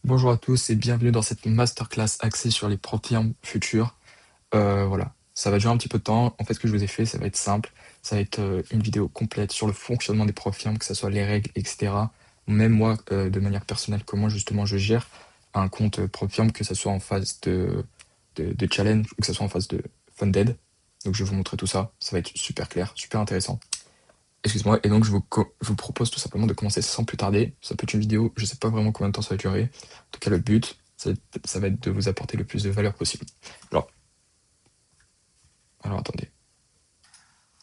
Bonjour à tous et bienvenue dans cette masterclass axée sur les firmes futures. Voilà, ça va durer un petit peu de temps. En fait, ce que je vous ai fait, ça va être simple. Ça va être une vidéo complète sur le fonctionnement des firmes, que ce soit les règles, etc. Même moi, de manière personnelle, comment justement je gère un compte firme, que ce soit en phase de challenge ou que ce soit en phase de funded. Donc je vais vous montrer tout ça. Ça va être super clair, super intéressant. Excuse-moi, et donc je vous propose tout simplement de commencer sans plus tarder. Ça peut être une vidéo, je sais pas vraiment combien de temps ça va durer. En tout cas, le but, ça va être de vous apporter le plus de valeur possible. Alors, alors attendez.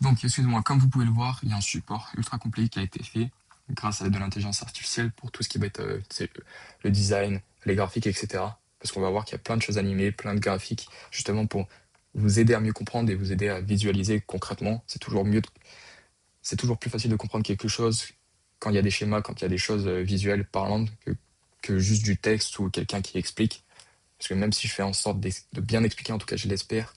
Donc, excusez-moi, comme vous pouvez le voir, il y a un support ultra complet qui a été fait grâce à l'aide de l'intelligence artificielle pour tout ce qui va être le design, les graphiques, etc. Parce qu'on va voir qu'il y a plein de choses animées, plein de graphiques, justement pour vous aider à mieux comprendre et vous aider à visualiser concrètement. C'est toujours plus facile de comprendre quelque chose quand il y a des schémas, quand il y a des choses visuelles parlantes que juste du texte ou quelqu'un qui explique. Parce que même si je fais en sorte de bien expliquer, en tout cas je l'espère,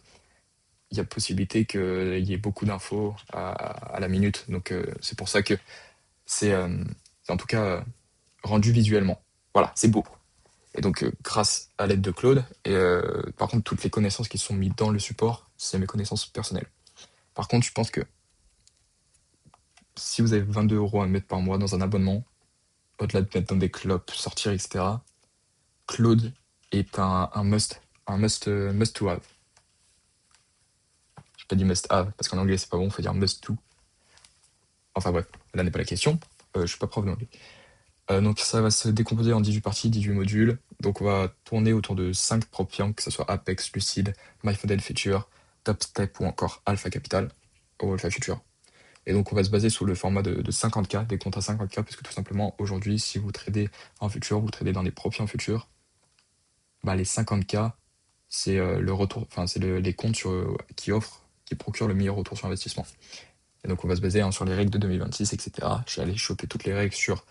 il y a possibilité qu'il y ait beaucoup d'infos à la minute. Donc c'est pour ça que c'est en tout cas rendu visuellement. Voilà, c'est beau. Et donc grâce à l'aide de Claude, et par contre toutes les connaissances qui sont mises dans le support, c'est mes connaissances personnelles. Par contre, je pense que si vous avez 22 euros à mettre par mois dans un abonnement, au-delà de mettre dans des clubs, sortir, etc., Claude est must to have. J'ai pas dit must have, parce qu'en anglais c'est pas bon, faut dire must to. Enfin bref, là n'est pas la question. Je suis pas prof d'anglais. Donc ça va se décomposer en 18 parties, 18 modules. Donc on va tourner autour de 5 firmes, que ce soit Apex, Lucid, MyFodel Feature, Top Step ou encore Alpha Capital, ou Alpha Future. Et donc, on va se baser sur le format de 50K, des comptes à 50K, parce que tout simplement, aujourd'hui, si vous tradez en futur, vous tradez dans des profits en futur, bah, les 50K, c'est le retour, enfin, c'est les comptes qui procurent le meilleur retour sur investissement. Et donc, on va se baser sur les règles de 2026, etc. Je suis allé choper toutes les règles sur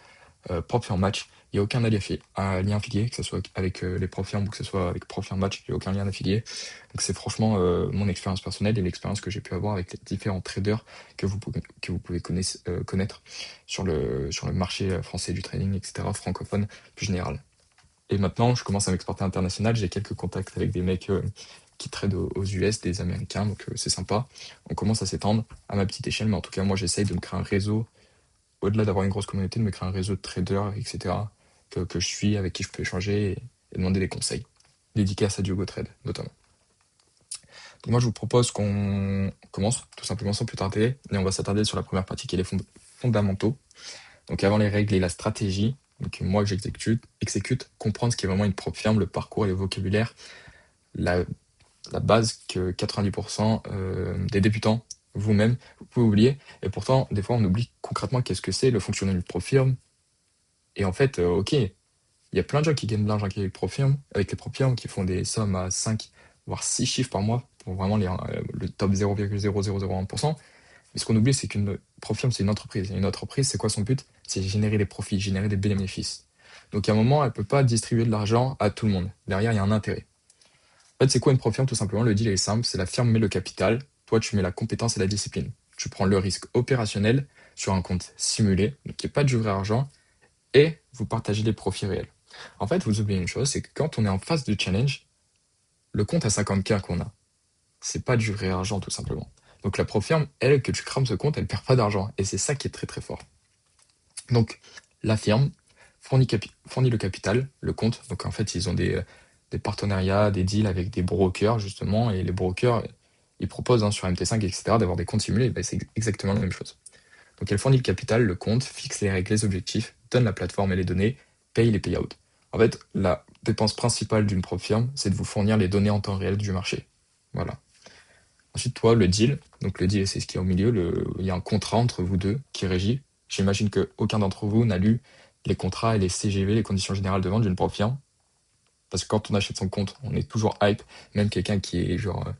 Profit en match. Il n'y a aucun lien affilié, que ce soit avec les profils ou que ce soit avec Profit en match, il n'y a aucun lien affilié. Donc c'est franchement mon expérience personnelle et l'expérience que j'ai pu avoir avec les différents traders que vous pouvez connaître sur le marché français du trading, etc., francophone, plus général. Et maintenant, je commence à m'exporter à l'international. J'ai quelques contacts avec des mecs qui tradent aux US, des Américains, donc c'est sympa. On commence à s'étendre à ma petite échelle, mais en tout cas, moi, j'essaye de me créer un réseau au-delà d'avoir une grosse communauté, de me créer un réseau de traders, etc., que je suis, avec qui je peux échanger et demander des conseils. Dédicace à Diogo Trade, notamment. Donc moi, je vous propose qu'on commence tout simplement sans plus tarder, et on va s'attarder sur la première partie qui est les fondamentaux. Donc avant les règles et la stratégie, donc moi que exécute, comprendre ce qui est vraiment une propre firme, le parcours et le vocabulaire, la, la base que 90% des débutants, vous-même, vous pouvez oublier. Et pourtant, des fois, on oublie concrètement qu'est-ce que c'est le fonctionnement d'une propre firme. Et en fait, ok, il y a plein de gens qui gagnent de l'argent avec les propres firmes, qui font des sommes à 5, voire 6 chiffres par mois, pour vraiment le top 0,0001%. Mais ce qu'on oublie, c'est qu'une propre firme, c'est une entreprise. Et une entreprise, c'est quoi son but? C'est générer des profits, générer des bénéfices. Donc à un moment, elle ne peut pas distribuer de l'argent à tout le monde. Derrière, il y a un intérêt. En fait, c'est quoi une propre firme? Tout simplement, le deal est simple, c'est la firme met le capital, toi tu mets la compétence et la discipline. Tu prends le risque opérationnel sur un compte simulé, donc qui n'est pas du vrai argent, et vous partagez les profits réels. En fait, vous oubliez une chose, c'est que quand on est en phase de challenge, le compte à 50K qu'on a, c'est pas du vrai argent tout simplement. Donc la pro firme, elle, que tu crames ce compte, elle perd pas d'argent. Et c'est ça qui est très très fort. Donc la firme fournit le capital, le compte. Donc en fait, ils ont des partenariats, des deals avec des brokers justement. Et les brokers, ils proposent sur MT5, etc., d'avoir des comptes simulés. Ben, c'est exactement la même chose. Donc elle fournit le capital, le compte, fixe les règles, les objectifs, donne la plateforme et les données, paye les payouts. En fait, la dépense principale d'une propre firme, c'est de vous fournir les données en temps réel du marché. Voilà. Ensuite, toi, le deal. Donc le deal, c'est ce qui est au milieu. Il y a un contrat entre vous deux qui régit. J'imagine qu'aucun d'entre vous n'a lu les contrats et les CGV, les conditions générales de vente d'une propre firme. Parce que quand on achète son compte, on est toujours hype. Même quelqu'un qui est genre,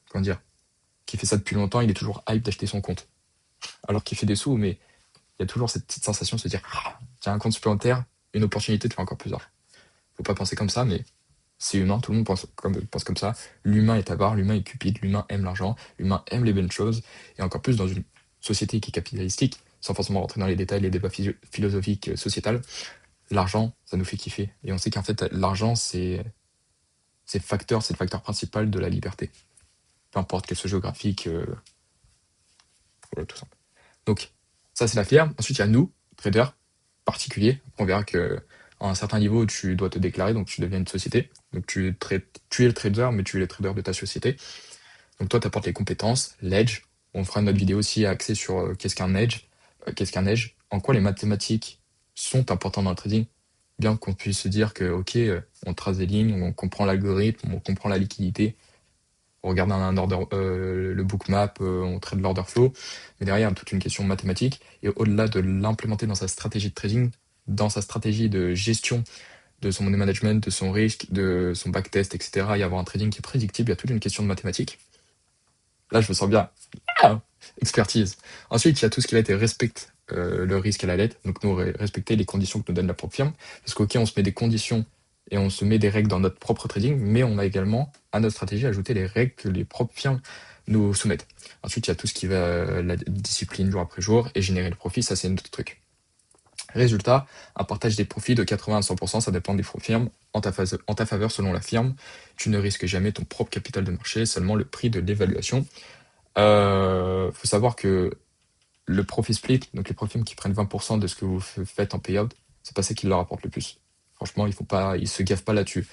comment dire, qui fait ça depuis longtemps, il est toujours hype d'acheter son compte. Alors qu'il fait des sous, mais il y a toujours cette petite sensation de se dire, ah, tiens, un compte supplémentaire, une opportunité de faire encore plus d'argent. Faut pas penser comme ça, mais c'est humain, tout le monde pense comme ça. L'humain est avare, l'humain est cupide, l'humain aime l'argent, l'humain aime les bonnes choses, et encore plus dans une société qui est capitalistique, sans forcément rentrer dans les détails, les débats philosophiques, sociétals. l'argent, ça nous fait kiffer. Et on sait qu'en fait, l'argent, c'est le facteur principal de la liberté. Peu importe qu'elle soit géographique, voilà, tout ça. Donc, ça, c'est la firme. Ensuite, il y a nous, traders, particuliers. Après, on verra que à un certain niveau, tu dois te déclarer, donc tu deviens une société. Donc, tu es le trader, mais tu es le trader de ta société. Donc, toi, tu apportes les compétences, l'edge. On fera une autre vidéo aussi axée sur qu'est-ce qu'un edge, en quoi les mathématiques sont importantes dans le trading. Bien qu'on puisse se dire que, ok, on trace des lignes, on comprend l'algorithme, on comprend la liquidité, on regarde le bookmap, on traite l'order flow, mais derrière, il y a toute une question mathématique. Et au-delà de l'implémenter dans sa stratégie de trading, dans sa stratégie de gestion de son money management, de son risque, de son backtest, etc., et avoir un trading qui est prédictible, il y a toute une question de mathématiques. Là, je me sens bien. Ah, expertise. Ensuite, il y a tout ce qui va être respecte le risque à la lettre. Donc, nous, respecter les conditions que nous donne la propre firme. Parce qu'ok, on se met des conditions et on se met des règles dans notre propre trading, mais on a également, à notre stratégie, ajouté les règles que les propres firmes nous soumettent. Ensuite, il y a tout ce qui va la discipline jour après jour et générer le profit. Ça, c'est un autre truc. Résultat, un partage des profits de 80 à 100%, ça dépend des firmes, en ta faveur selon la firme. Tu ne risques jamais ton propre capital de marché, seulement le prix de l'évaluation. Faut savoir que le profit split, donc les profils qui prennent 20% de ce que vous faites en payout, c'est pas ça qui leur apporte le plus. Franchement, ils se gavent pas là-dessus.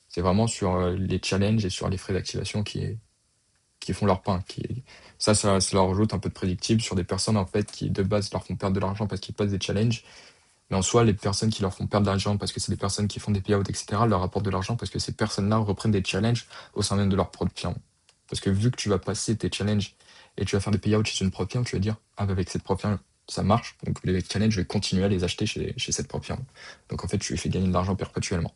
C'est vraiment sur les challenges et sur les frais d'activation qui font leur pain. Ça leur ajoute un peu de prédictible sur des personnes en fait qui de base leur font perdre de l'argent parce qu'ils passent des challenges. Mais en soi, les personnes qui leur font perdre de l'argent parce que c'est des personnes qui font des payouts, etc., leur apportent de l'argent parce que ces personnes-là reprennent des challenges au sein même de leur propre firme. Parce que vu que tu vas passer tes challenges et tu vas faire des payouts chez une propre firme, tu vas dire, ah bah avec cette propre firme, ça marche, donc les challenges, je vais continuer à les acheter chez cette propre firme. Donc en fait, tu lui fais gagner de l'argent perpétuellement.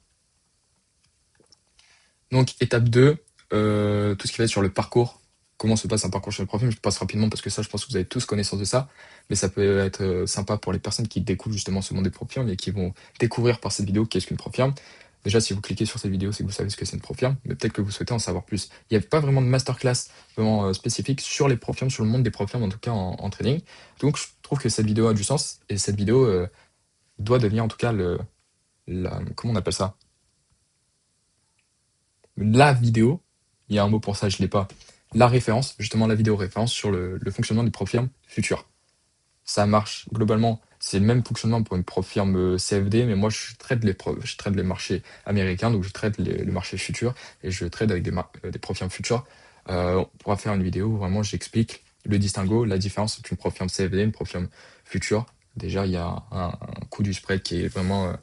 Donc étape 2, tout ce qui va être sur le parcours. Comment se passe un parcours chez le propre firme? Je passe rapidement parce que ça, je pense que vous avez tous connaissance de ça, mais ça peut être sympa pour les personnes qui découvrent justement ce monde des propres firmes et qui vont découvrir par cette vidéo qu'est-ce qu'une propre firme. Déjà, si vous cliquez sur cette vidéo, c'est que vous savez ce que c'est une propre firme, mais peut-être que vous souhaitez en savoir plus. Il n'y a pas vraiment de masterclass vraiment spécifique sur les propres firmes, sur le monde des propres firmes, en tout cas en trading. Donc, je trouve que cette vidéo a du sens et cette vidéo doit devenir en tout cas comment on appelle ça? La vidéo, il y a un mot pour ça, je ne l'ai pas. La référence, justement la vidéo référence sur le fonctionnement des propres firmes futures. Ça marche globalement, c'est le même fonctionnement pour une propre firme CFD, mais moi je trade les marchés américains, donc je trade le marché futur et je trade avec des propres firmes futures. On pourra faire une vidéo où vraiment j'explique le distinguo, la différence entre une propre firme CFD et une propre firme future. Déjà, il y a un coût du spread qui est vraiment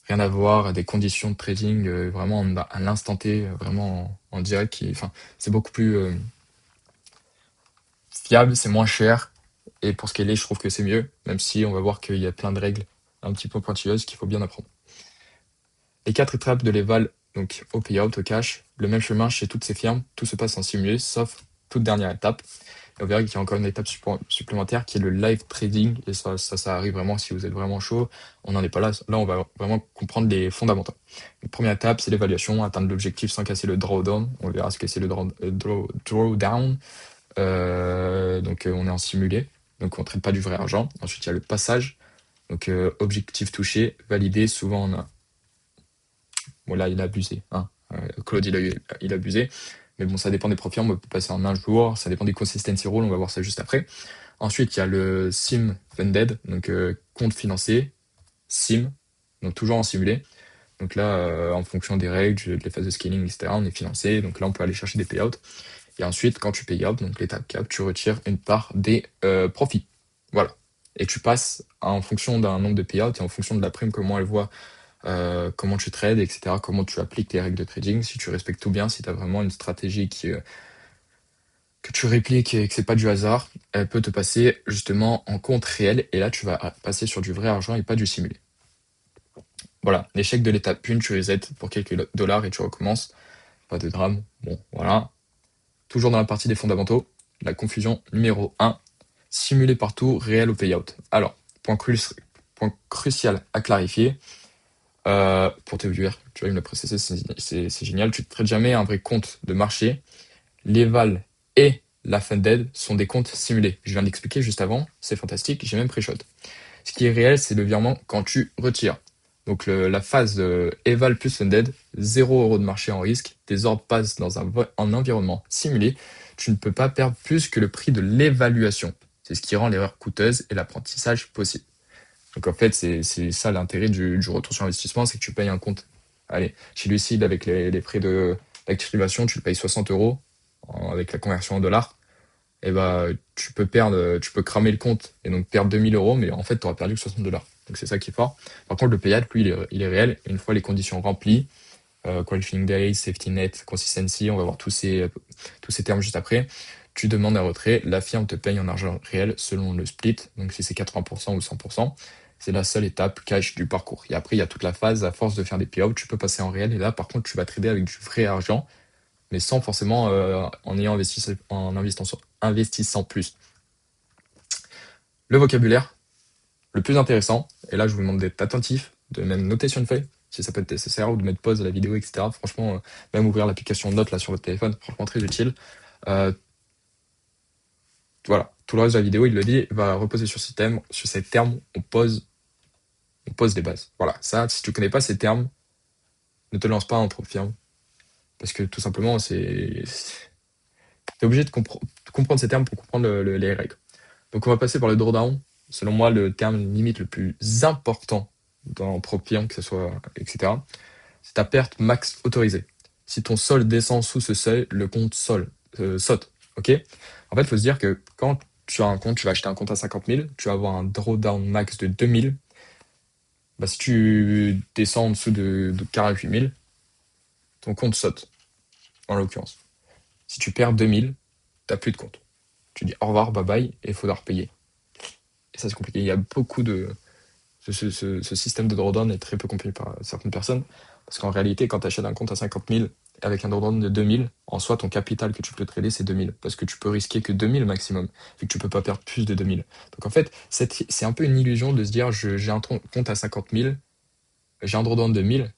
rien à voir, des conditions de trading vraiment à l'instant T, vraiment en direct, enfin, c'est beaucoup plus fiable, c'est moins cher, et pour ce qu'elle est, je trouve que c'est mieux, même si on va voir qu'il y a plein de règles un petit peu pointilleuses qu'il faut bien apprendre. Les 4 étapes de l'éval, donc au payout, au cash, le même chemin chez toutes ces firmes, tout se passe en simulé, sauf toute dernière étape. Et on verra qu'il y a encore une étape supplémentaire qui est le live trading. Et ça arrive vraiment si vous êtes vraiment chaud. On n'en est pas là. Là, on va vraiment comprendre les fondamentaux. La première étape, c'est l'évaluation, atteindre l'objectif sans casser le drawdown. On verra ce que c'est le drawdown. Donc, on est en simulé. Donc, on ne traite pas du vrai argent. Ensuite, il y a le passage. Donc, objectif touché, validé. Souvent, on a. Bon, là, il a abusé. Hein. Claude, il a abusé. Mais bon, ça dépend des profils, on peut passer en un jour, ça dépend des consistency rules, on va voir ça juste après. Ensuite, il y a le sim funded, donc compte financé, sim, donc toujours en simulé. Donc là, en fonction des règles, des phases de scaling, etc., on est financé. Donc là, on peut aller chercher des payouts. Et ensuite, quand tu payes out, donc l'étape cap, tu retires une part des profits. Voilà. Et tu passes en fonction d'un nombre de payouts et en fonction de la prime, comment elle voit comment tu trades, etc., comment tu appliques les règles de trading, si tu respectes tout bien, si tu as vraiment une stratégie que tu répliques et que c'est pas du hasard, elle peut te passer justement en compte réel, et là tu vas passer sur du vrai argent et pas du simulé. Voilà, l'échec de l'étape 1, tu reset pour quelques dollars et tu recommences. Pas de drame, bon voilà. Toujours dans la partie des fondamentaux, la confusion numéro 1, simulé partout, réel au payout. Alors, point crucial à clarifier, pour te dire, tu vois, il me l'a précisé, c'est génial. Tu ne traites jamais un vrai compte de marché. L'éval et la funded sont des comptes simulés. Je viens d'expliquer juste avant, c'est fantastique, j'ai même pré-shot. Ce qui est réel, c'est le virement quand tu retires. Donc la phase Eval plus Undead, 0 € de marché en risque, tes ordres passent dans un environnement simulé, tu ne peux pas perdre plus que le prix de l'évaluation. C'est ce qui rend l'erreur coûteuse et l'apprentissage possible. Donc en fait, c'est ça l'intérêt du retour sur investissement, c'est que tu payes un compte. Allez, chez Lucide, avec les frais d'activation, tu le payes 60 € avec la conversion en dollars. Et bah, tu peux cramer le compte et donc perdre 2 000 €, mais en fait, tu auras perdu que 60 $. Donc c'est ça qui est fort. Par contre, le payout, lui, il est réel. Et une fois les conditions remplies, qualifying day, safety net, consistency, on va voir tous ces termes juste après. Tu demandes un retrait, la firme te paye en argent réel selon le split, donc si c'est 80% ou 100%, c'est la seule étape cash du parcours. Et après, il y a toute la phase, à force de faire des payouts, tu peux passer en réel, et là, par contre, tu vas trader avec du vrai argent, mais sans forcément en ayant investissant plus. Le vocabulaire, le plus intéressant, et là, je vous demande d'être attentif, de même noter sur une feuille, si ça peut être nécessaire, ou de mettre pause à la vidéo, etc. Franchement, même ouvrir l'application Notes là sur votre téléphone, franchement très utile. Euh, voilà, tout le reste de la vidéo, il le dit, va reposer sur ces termes, on pose des bases. Voilà, ça, si tu connais pas ces termes, ne te lance pas en trop firme, parce que tout simplement, t'es obligé de comprendre ces termes pour comprendre les règles. Donc on va passer par le drawdown. Selon moi, le terme limite le plus important dans Propium, que ce soit, etc., c'est ta perte max autorisée. Si ton solde descend sous ce seuil, le compte saute. Ok. En fait, il faut se dire que quand tu as un compte, tu vas acheter un compte à 50 000, tu vas avoir un drawdown max de 2 000. Bah, si tu descends en dessous de 48 000, ton compte saute, en l'occurrence. Si tu perds 2 000, tu n'as plus de compte. Tu dis au revoir, bye bye, et il faudra repayer. Et ça, c'est compliqué. Il y a beaucoup de. Ce système de drawdown est très peu compris par certaines personnes. Parce qu'en réalité, quand tu achètes un compte à 50 000 avec un drawdown de 2 000, en soi, ton capital que tu peux trader, c'est 2 000. Parce que tu peux risquer que 2 000 maximum. Vu que tu peux pas perdre plus de 2 000. Donc en fait, c'est un peu une illusion de se dire j'ai un compte à 50 000, j'ai un drawdown de 1 000.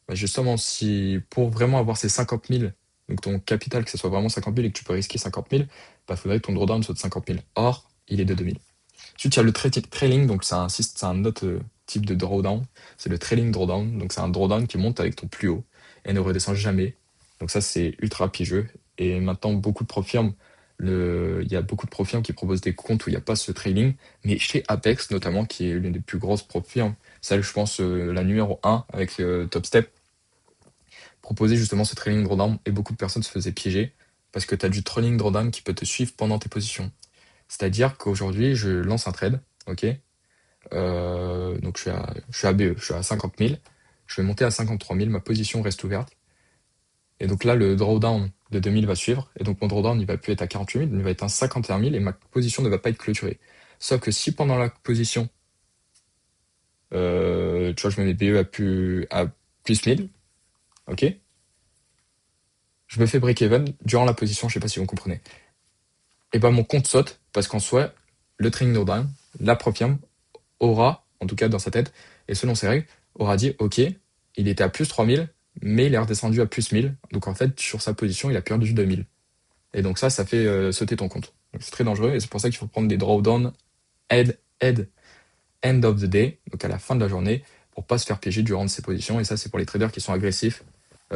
Bah, justement, si pour vraiment avoir ces 50 000, donc ton capital, que ce soit vraiment 50 000 et que tu peux risquer 50 000, bah, faudrait que ton drawdown soit de 50 000. Or, il est de 2 000. Ensuite, il y a le trailing, donc c'est un autre type de drawdown. C'est le trailing drawdown, donc c'est un drawdown qui monte avec ton plus haut et ne redescend jamais. Donc ça, c'est ultra piégeux. Et maintenant, il y a beaucoup de pro firmes qui proposent des comptes où il n'y a pas ce trailing. Mais chez Apex, notamment, qui est l'une des plus grosses pro firmes, celle, je pense, la numéro 1 avec Topstep, proposait justement ce trailing drawdown et beaucoup de personnes se faisaient piéger parce que tu as du trailing drawdown qui peut te suivre pendant tes positions. C'est-à-dire qu'aujourd'hui, je lance un trade, ok? Donc je suis à BE, je suis à 50 000, je vais monter à 53 000, ma position reste ouverte. Et donc là, le drawdown de 2 000 va suivre, et donc mon drawdown, il va plus être à 48 000, il va être à 51 000, et ma position ne va pas être clôturée. Sauf que si pendant la position, tu vois, je me mets BE à plus 1000, ok? Je me fais break-even durant la position, je sais pas si vous comprenez. Et ben mon compte saute, parce qu'en soi, le trading drawdown, la prop firm, aura, en tout cas dans sa tête, et selon ses règles, aura dit, ok, il était à plus 3000, mais il est redescendu à plus 1000. Donc en fait, sur sa position, il a perdu 2000. Et donc ça fait sauter ton compte. Donc c'est très dangereux, et c'est pour ça qu'il faut prendre des drawdowns head, head, end of the day, donc à la fin de la journée, pour pas se faire piéger durant ces positions. Et ça, c'est pour les traders qui sont agressifs,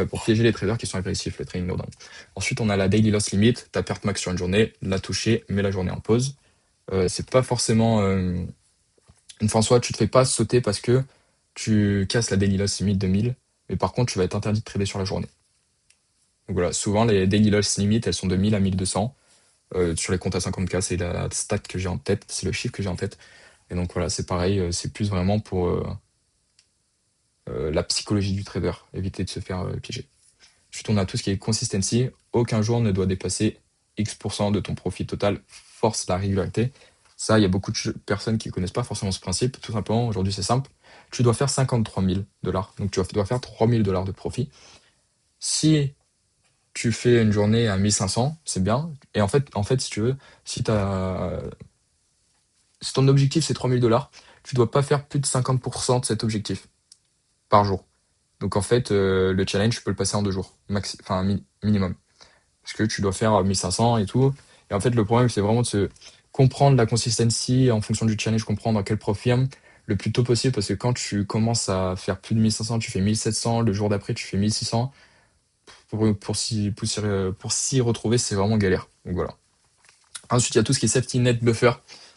pour piéger les traders qui sont agressifs, le trading drawdown. Ensuite, on a la daily loss limit, ta perte max sur une journée, la toucher, mets la journée en pause. C'est pas forcément une fois en soi, tu te fais pas sauter parce que tu casses la daily loss limit de 1000, mais par contre, tu vas être interdit de trader sur la journée. Donc voilà, souvent les daily loss limit, elles sont de 1000 à 1200. Sur les comptes à 50K, c'est la stat que j'ai en tête, c'est le chiffre que j'ai en tête. Et donc voilà, c'est pareil, c'est plus vraiment pour la psychologie du trader, éviter de se faire piéger. Ensuite, on a tout ce qui est consistency. Aucun jour ne doit dépasser X% de ton profit total, force la régularité. Ça, il y a beaucoup de personnes qui ne connaissent pas forcément ce principe. Tout simplement, aujourd'hui, c'est simple. Tu dois faire 53 000 $. Donc, tu dois faire 3 000 $ de profit. Si tu fais une journée à 1500, c'est bien. Et en fait, si tu veux, si ton objectif, c'est 3 000 $, tu dois pas faire plus de 50% de cet objectif par jour. Donc, en fait, le challenge, tu peux le passer en 2 jours, minimum. Parce que tu dois faire 1500 et tout. Et en fait, le problème, c'est vraiment de se comprendre la consistency en fonction du challenge, comprendre dans quel pro firme. le plus tôt possible parce que quand tu commences à faire plus de 1500, tu fais 1700, le jour d'après, tu fais 1600. Pour s'y retrouver, c'est vraiment galère. Donc voilà. Ensuite, il y a tout ce qui est safety net buffer.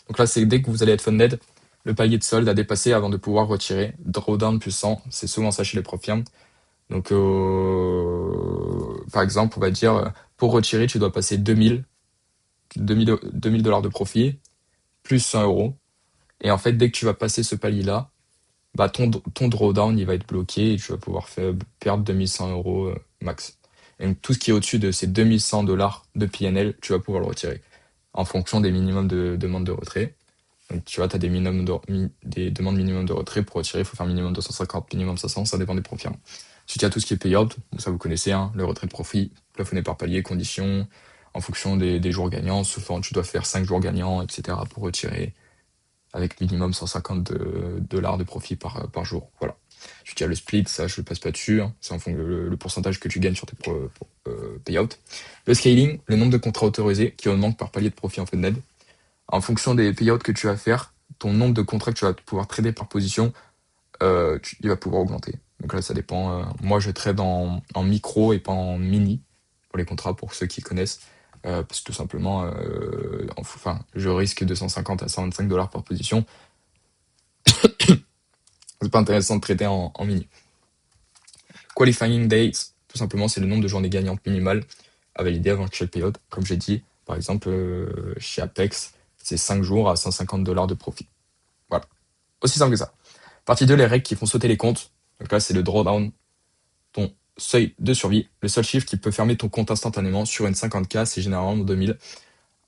Donc là, c'est dès que vous allez être funded, le palier de solde à dépasser avant de pouvoir retirer. Drawdown plus 100, c'est souvent ça chez les prop firms. Donc, par exemple, on va dire, pour retirer, tu dois passer 2000 dollars de profit, plus 100 euros. Et en fait, dès que tu vas passer ce palier-là, bah, ton drawdown, il va être bloqué et tu vas pouvoir perdre 2100 euros max. Et donc, tout ce qui est au-dessus de ces 2100 dollars de PNL, tu vas pouvoir le retirer en fonction des minimums de demandes de retrait. Donc, tu vois, tu as des demandes minimum de retrait pour retirer, il faut faire minimum 250, minimum 500, ça dépend des profils. Ensuite, il y a tout ce qui est payout, ça vous connaissez, hein, le retrait de profit, plafonné par palier, conditions, en fonction des jours gagnants. Souvent, tu dois faire 5 jours gagnants, etc. pour retirer avec minimum 150 dollars de profit par jour. Voilà. Ensuite, il y a le split, ça, je ne passe pas dessus, hein, c'est en fonction le pourcentage que tu gagnes sur tes payouts. Le scaling, le nombre de contrats autorisés qui augmente par palier de profit en funded. En fonction des payouts que tu vas faire, ton nombre de contrats que tu vas pouvoir trader par position, il va pouvoir augmenter. Donc là, ça dépend. Moi, je trade en micro et pas en mini pour les contrats, pour ceux qui connaissent. Parce que tout simplement, enfin, je risque 250 à 125 dollars par position. C'est pas intéressant de trader en mini. Qualifying dates, tout simplement, c'est le nombre de journées gagnantes minimales à valider avant chaque période. Comme j'ai dit, par exemple, chez Apex, c'est 5 jours à 150 dollars de profit. Voilà. Aussi simple que ça. Partie 2, les règles qui font sauter les comptes. Donc là, c'est le drawdown, ton seuil de survie. Le seul chiffre qui peut fermer ton compte instantanément sur une 50K, c'est généralement 2000.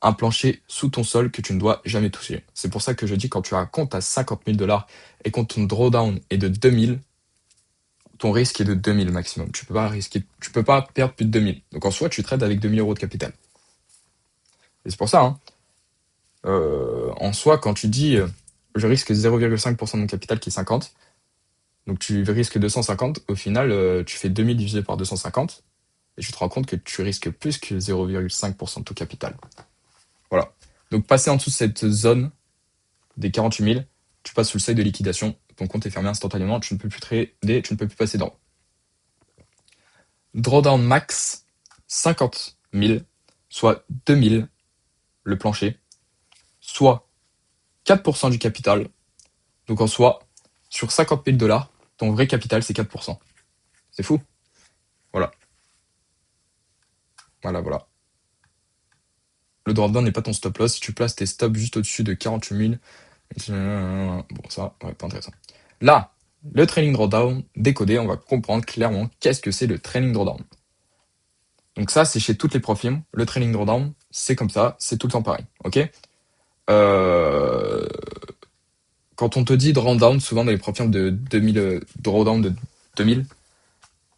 Un plancher sous ton sol que tu ne dois jamais toucher. C'est pour ça que je dis quand tu as un compte à 50 000 dollars et quand ton drawdown est de 2000, ton risque est de 2000 maximum. Tu peux pas perdre plus de 2000. Donc en soi, tu trades avec 2000 euros de capital. Et c'est pour ça, hein, en soi, quand tu dis je risque 0,5% de mon capital qui est 50, donc tu risques 250, au final, tu fais 2000 divisé par 250, et tu te rends compte que tu risques plus que 0,5% de ton capital. Voilà. Donc passer en dessous de cette zone des 48 000, tu passes sous le seuil de liquidation, ton compte est fermé instantanément, tu ne peux plus trader, tu ne peux plus passer d'ordre. Drawdown max, 50 000, soit 2000 le plancher, soit 4% du capital. Donc en soi, sur 50 000 dollars, ton vrai capital, c'est 4%. C'est fou. Voilà. Voilà. Le drawdown n'est pas ton stop loss. Si tu places tes stops juste au-dessus de 48 000, bon, ça, ouais, pas intéressant. Là, le trailing drawdown décodé, on va comprendre clairement qu'est-ce que c'est le trailing drawdown. Donc ça, c'est chez toutes les profils. Le trailing drawdown, c'est comme ça, c'est tout le temps pareil. Ok. Quand on te dit drawdown, souvent dans les profils de 2000, drawdown de 2000,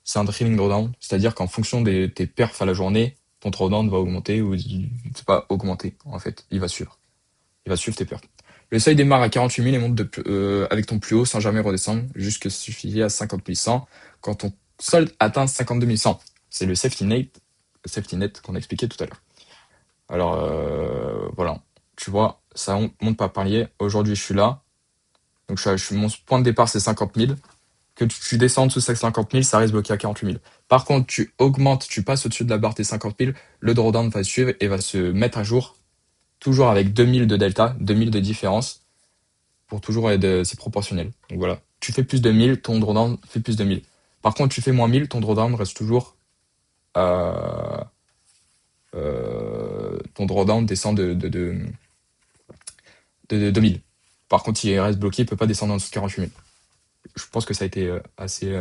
c'est un trailing drawdown, c'est-à-dire qu'en fonction tes perfs à la journée, ton drawdown va augmenter ou c'est pas augmenter en fait, il va suivre. Il va suivre tes perfs. Le seuil démarre à 48 000 et monte avec ton plus haut sans jamais redescendre jusqu'à suffire à 50 100 quand ton solde atteint 52 100. C'est le safety net qu'on a expliqué tout à l'heure. Alors voilà, tu vois, ça monte par palier. Aujourd'hui, je suis là. Donc mon point de départ, c'est 50 000. Que tu descends en dessous de 50 000, ça reste bloqué à 48 000. Par contre, tu augmentes, tu passes au-dessus de la barre des 50 000, le drawdown va suivre et va se mettre à jour, toujours avec 2000 de delta, 2000 de différence, pour toujours être c'est proportionnel. Donc voilà, tu fais plus de 1000, ton drawdown fait plus de 1000. Par contre, tu fais moins 1000, ton drawdown reste toujours ton drawdown descend de 2000. Par contre, il reste bloqué, il peut pas descendre en dessous de 48 000. Je pense que ça a été assez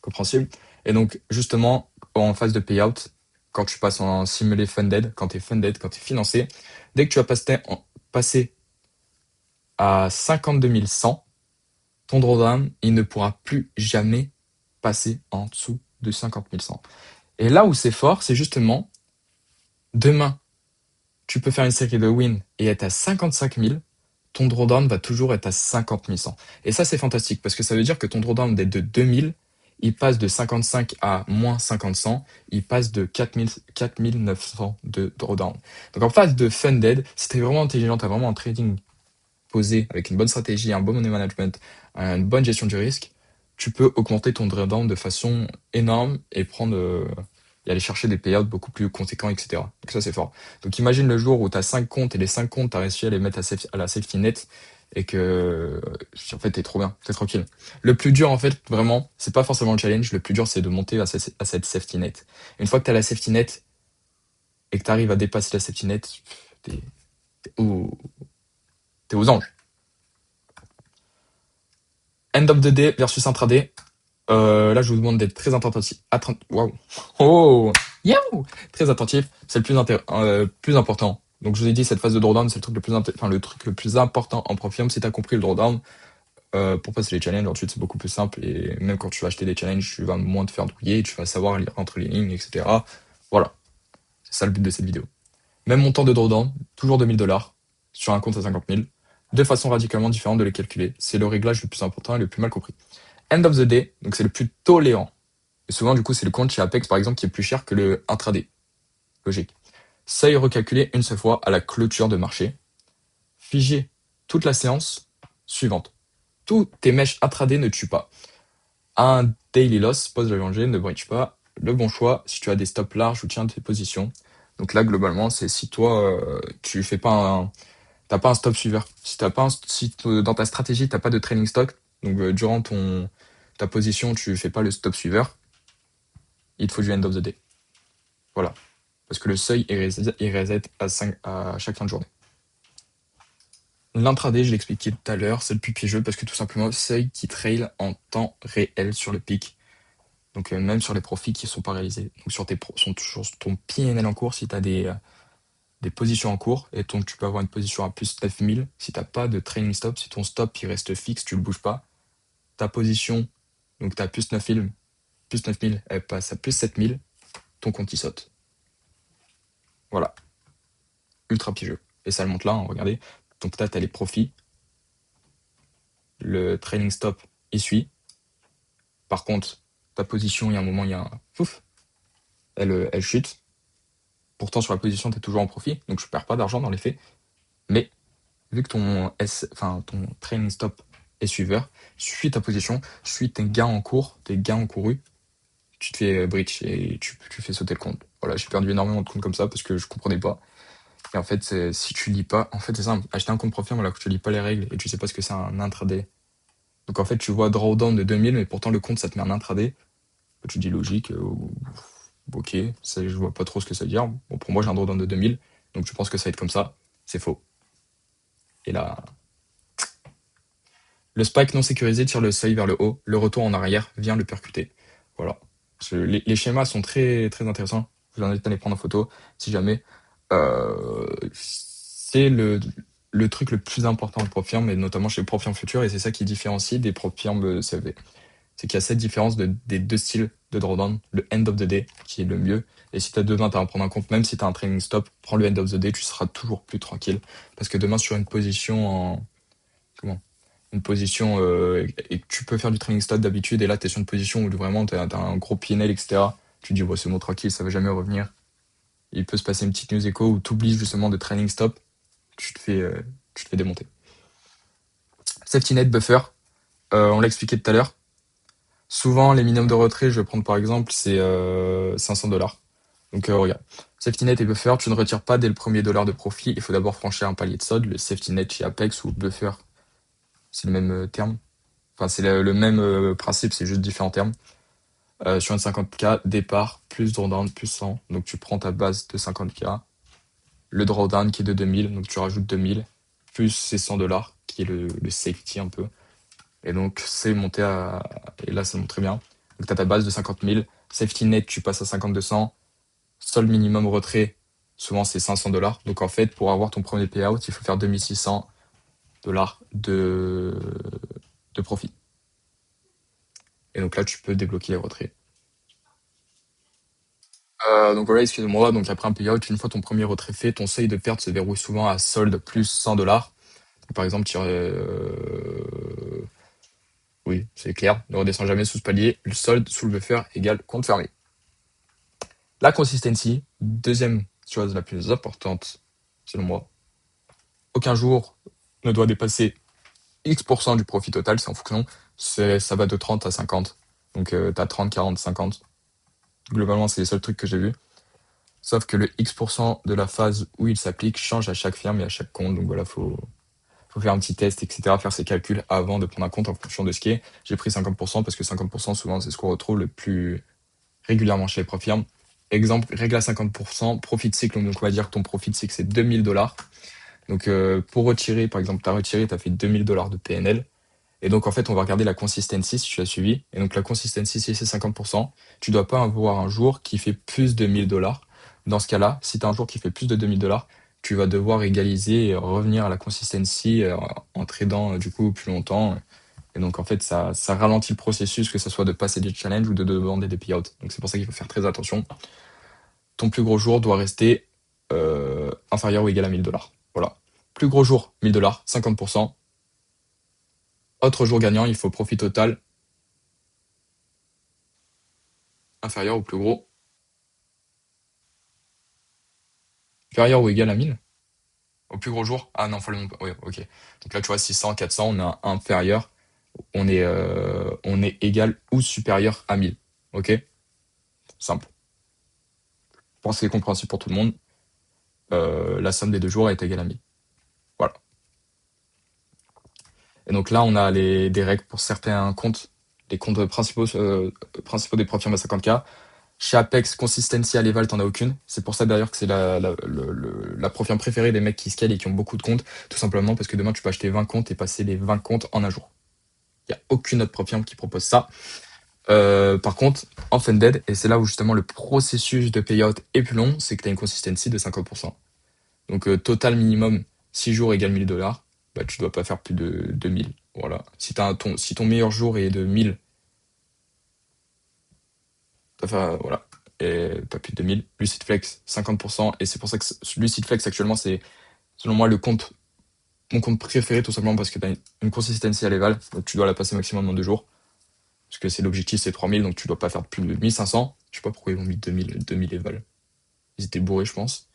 compréhensible. Et donc, justement, en phase de payout, quand tu passes en simulé funded, quand tu es financé, dès que tu vas passer à 52 100, ton drawdown, il ne pourra plus jamais passer en dessous de 50 100. Et là où c'est fort, c'est justement, demain, tu peux faire une série de wins et être à 55 000, ton drawdown va toujours être à 50 100. Et ça, c'est fantastique parce que ça veut dire que ton drawdown d'être de 2000, il passe de 55 à moins 50 il passe de 4900 de drawdown. Donc en phase de funded, c'était vraiment intelligent, t'as vraiment un trading posé avec une bonne stratégie, un bon money management, une bonne gestion du risque, tu peux augmenter ton drawdown de façon énorme et et aller chercher des payouts beaucoup plus conséquents, etc. Donc ça, c'est fort. Donc imagine le jour où tu as 5 comptes et les 5 comptes, tu as réussi à les mettre à la safety net et que, en fait, t'es trop bien, t'es tranquille. Le plus dur, en fait, vraiment, c'est pas forcément le challenge. Le plus dur, c'est de monter à cette safety net. Une fois que tu as la safety net et que tu arrives à dépasser la safety net, t'es t'es aux, t'es aux anges. End of the day versus intraday. Là, je vous demande d'être très attentif. Waouh. Oh, Yahoo. Très attentif. C'est le plus important. Donc, je vous ai dit, cette phase de drawdown, c'est le truc le plus important en Profium. Si tu as compris le drawdown, pour passer les challenges, ensuite, c'est beaucoup plus simple. Et même quand tu vas acheter des challenges, tu vas moins te faire douiller, tu vas savoir lire entre les lignes, etc. Voilà. C'est ça le but de cette vidéo. Même montant de drawdown, toujours 2000 $ sur un compte à 50 000. De façon radicalement différente de les calculer. C'est le réglage le plus important et le plus mal compris. End of the day, donc c'est le plus tolérant. Et souvent, du coup, c'est le compte chez Apex, par exemple, qui est plus cher que le intraday. Logique. Seuil recalculé une seule fois à la clôture de marché. Figé toute la séance suivante. Tous tes mèches intraday ne tuent pas. Un daily loss, pause de danger, ne bridge pas. Le bon choix, si tu as des stops larges ou tiens tes positions. Donc là, globalement, c'est si toi, tu fais pas t'as pas un stop suiveur. Si t'as pas dans ta stratégie, t'as pas de trailing stock, donc durant ta position, tu fais pas le stop suiveur, il te faut du end of the day. Voilà. Parce que le seuil, il reset à chaque fin de journée. L'intraday, je l'expliquais tout à l'heure, c'est le plus piégeux parce que tout simplement, seuil qui trail en temps réel sur le pic. Donc même sur les profits qui ne sont pas réalisés. Donc sur ton PNL en cours, si tu as des positions en cours, et donc tu peux avoir une position à plus 9000, si tu n'as pas de trailing stop, si ton stop il reste fixe, tu ne le bouges pas, ta position, donc tu as plus 9000, elle passe à plus 7000, ton compte il saute. Voilà, ultra piégeux. Et ça le montre là, hein, regardez. Donc là, tu as les profits, le trailing stop, il suit. Par contre, ta position, il y a un moment, il y a un pouf, elle chute. Pourtant, sur la position, tu es toujours en profit, donc je perds pas d'argent dans les faits. Mais vu que ton trailing stop est suiveur, suis ta position, suis tes gains en cours, tes gains encourus, tu te fais breach et tu fais sauter le compte. Voilà, j'ai perdu énormément de comptes comme ça parce que je comprenais pas. Et en fait, si tu lis pas, en fait, c'est simple, acheter un compte profit, voilà, que tu lis pas les règles et tu sais pas ce que c'est un intraday. Donc en fait, tu vois drawdown de 2000, mais pourtant le compte, ça te met un intraday. Tu dis logique, ok, ça, je vois pas trop ce que ça veut dire. Bon, pour moi, j'ai un drawdown de 2000, donc je pense que ça va être comme ça. C'est faux. Et là, le spike non sécurisé tire le seuil vers le haut, le retour en arrière vient le percuter. Voilà. Les schémas sont très, très intéressants. Je vous invite à les prendre en photo si jamais. C'est le truc le plus important en Profirm, et notamment chez Profirm Future, et c'est ça qui différencie des Profirm CFD. C'est qu'il y a cette différence des deux styles de drawdown, le end of the day qui est le mieux. Et si tu as demain, tu à en prendre en compte, même si tu as un training stop, prends le end of the day, tu seras toujours plus tranquille. Parce que demain, sur une position comment une position et que tu peux faire du training stop d'habitude, et là tu es sur une position où vraiment tu as un gros PNL, etc. Tu te dis bon, c'est bon, tranquille, ça va jamais revenir. Il peut se passer une petite news écho où tu oublies justement de training stop, tu te fais démonter. Safety net buffer, on l'a expliqué tout à l'heure. Souvent les minimums de retrait, je vais prendre par exemple, c'est 500 $. Donc regarde, safety net et buffer, tu ne retires pas dès le premier dollar de profit, il faut d'abord franchir un palier de solde. Le safety net chez Apex ou buffer, c'est le même terme. Enfin, c'est le même principe, c'est juste différents termes. Sur une 50K, départ, plus drawdown, plus 100. Donc tu prends ta base de 50K, le drawdown qui est de 2000, donc tu rajoutes 2000, plus ces 100 $ qui est le safety un peu. Et donc c'est monté à... Et là, ça monte très bien. Donc tu as ta base de 50 000, safety net, tu passes à 5200, sol minimum retrait, souvent c'est 500 $. Donc en fait, pour avoir ton premier payout, il faut faire 2600 $ de profit. Et donc là, tu peux débloquer les retraits. Donc voilà, excusez-moi. Donc après un payout, une fois ton premier retrait fait, ton seuil de perte se verrouille souvent à solde plus 100 $. Par exemple, oui, c'est clair, ne redescend jamais sous ce palier. Le solde sous le buffer égale compte fermé. La consistency, deuxième chose la plus importante, selon moi. Aucun jour, ne doit dépasser X% du profit total, c'est en fonction, ça va de 30 à 50. Donc t'as 30, 40, 50. Globalement, c'est les seuls trucs que j'ai vus. Sauf que le X% de la phase où il s'applique change à chaque firme et à chaque compte. Donc voilà, faut faire un petit test, etc., faire ses calculs avant de prendre un compte en fonction de ce qui est. J'ai pris 50% parce que 50%, souvent, c'est ce qu'on retrouve le plus régulièrement chez les profirmes. Exemple, règle à 50%, profit de cycle. Donc on va dire que ton profit de cycle, c'est 2000 $. Donc pour retirer, par exemple, tu as fait 2000 $ de PNL. Et donc, en fait, on va regarder la consistency si tu as suivi. Et donc, la consistency, si c'est 50%, tu dois pas avoir un jour qui fait plus de 1000 $. Dans ce cas-là, si tu as un jour qui fait plus de 2000 $, tu vas devoir égaliser et revenir à la consistency en tradant du coup plus longtemps. Et donc, en fait, ça ralentit le processus, que ce soit de passer des challenges ou de demander des payouts. Donc, c'est pour ça qu'il faut faire très attention. Ton plus gros jour doit rester inférieur ou égal à 1000 $. Voilà. Plus gros jour, 1000 $, 50%. Autre jour gagnant, il faut profit total inférieur ou plus gros, inférieur ou égal à 1000 au plus gros jour. Ah non, faut le ouais, ok. Donc là, tu vois, 600, 400, on a inférieur, on est égal ou supérieur à 1000. Ok? Simple. Je pense que c'est compréhensible pour tout le monde. La somme des deux jours est égale à 1000. Voilà. Et donc là, on a des règles pour certains comptes, les comptes principaux des profils à 50K. Chez Apex, Consistency à Level, t'en as aucune. C'est pour ça d'ailleurs que c'est la profile préférée des mecs qui scalent et qui ont beaucoup de comptes. Tout simplement parce que demain, tu peux acheter 20 comptes et passer les 20 comptes en un jour. Il n'y a aucune autre profile qui propose ça. Par contre, en Funded, et c'est là où justement le processus de payout est plus long, c'est que tu as une consistency de 50%. Donc total minimum 6 jours égale 1000 $, bah, tu dois pas faire plus de 1000. Voilà. Si ton meilleur jour est de 1000, voilà. Et pas plus de 2000. Lucid Flex, 50%. Et c'est pour ça que Lucid Flex, actuellement, c'est, selon moi, mon compte préféré, tout simplement parce que tu as une consistency à l'éval. Donc, tu dois la passer maximum en 2 jours. Parce que c'est l'objectif, c'est 3000. Donc, tu dois pas faire plus de 1500. Je sais pas pourquoi ils ont mis 2000 éval. Ils étaient bourrés, je pense.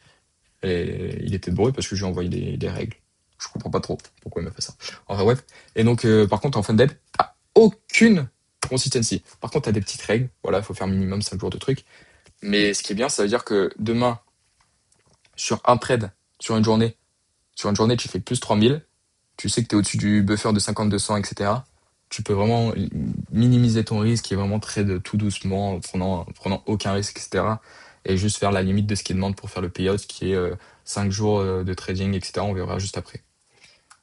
Et il était bourré parce que je lui ai envoyé des règles. Je comprends pas trop pourquoi il m'a fait ça. Enfin, bref. Et donc, par contre, en Funded, t'as aucune consistency. Par contre, t'as des petites règles. Voilà, il faut faire minimum 5 jours de trucs. Mais ce qui est bien, ça veut dire que demain, sur un trade, sur une journée, tu fais plus 3000, tu sais que tu es au-dessus du buffer de 50-200, etc. Tu peux vraiment minimiser ton risque et vraiment trade tout doucement, en prenant aucun risque, etc. Et juste faire la limite de ce qui demande pour faire le payout, qui est 5 jours de trading, etc. On verra juste après.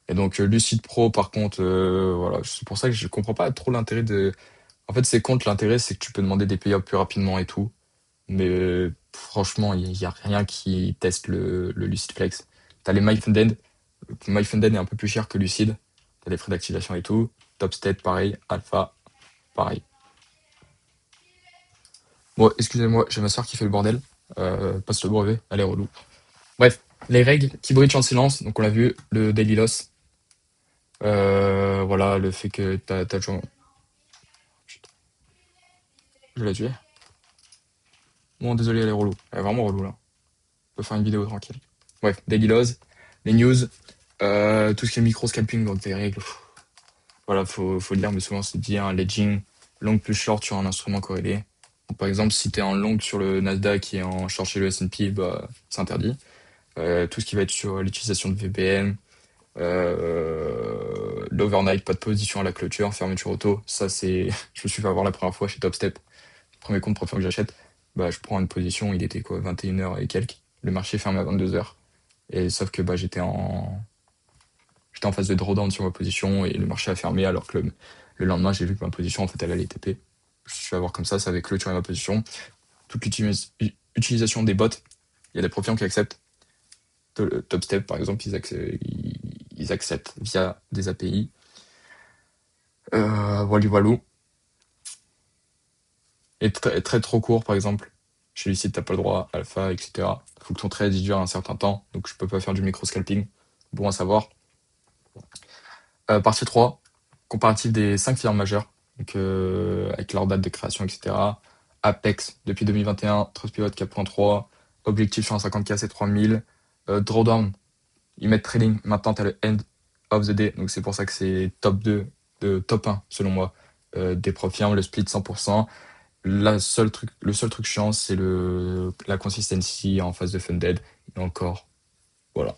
Et donc, Lucid Pro, par contre, voilà, c'est pour ça que je comprends pas trop l'intérêt de. En fait, c'est contre l'intérêt, c'est que tu peux demander des payouts plus rapidement et tout. Mais franchement, il n'y a rien qui teste le Lucid Flex. T'as les MyFunded. MyFunded est un peu plus cher que Lucid. T'as les frais d'activation et tout. Topstead, pareil. Alpha, pareil. Bon, excusez-moi, j'ai ma soeur qui fait le bordel. Passe le brevet, elle est relou. Bref, les règles qui bridge en silence. Donc on l'a vu, le daily loss. Voilà, le fait que t'as toujours. Je l'ai tué. Bon, désolé, elle est relou. Elle est vraiment relou là. On peut faire une vidéo tranquille. Bref, daily loss, les news, tout ce qui est micro-scalping, donc des règles. Voilà, faut le dire, mais souvent c'est dit un ledging long plus short sur un instrument corrélé. Donc, par exemple, si tu es en long sur le Nasdaq et en short chez le S&P, bah, c'est interdit. Tout ce qui va être sur l'utilisation de VPN, l'overnight, pas de position à la clôture, fermeture auto, ça c'est, je me suis fait avoir la première fois chez Topstep, premier compte profond que j'achète, bah je prends une position, il était quoi, 21 h et quelques, le marché fermé à 22 h, et sauf que bah j'étais en phase de drawdown sur ma position et le marché a fermé alors que le lendemain, j'ai vu que ma position, en fait, elle allait TP. Je suis à voir comme ça avait clôturé ma position. Toute l'utilisation des bots, il y a des profils qui acceptent. Topstep, par exemple, ils acceptent via des API. Voilà. Et très trop court, par exemple. Chez Lucid, t'as pas le droit, Alpha, etc. Faut que ton trade dure un certain temps, donc je peux pas faire du micro-scalping. Bon à savoir. Partie 3, comparatif des 5 firmes majeures, donc, avec leur date de création, etc. Apex depuis 2021, Trustpilot 4.3, objectif sur un 50K c'est 3000. Drawdown, ils mettent trading, maintenant tu as le end of the day. Donc c'est pour ça que c'est top 2, top 1 selon moi, des prop firmes, le split 100%. Le seul truc chiant, c'est la consistency en phase de funded. Et encore, voilà.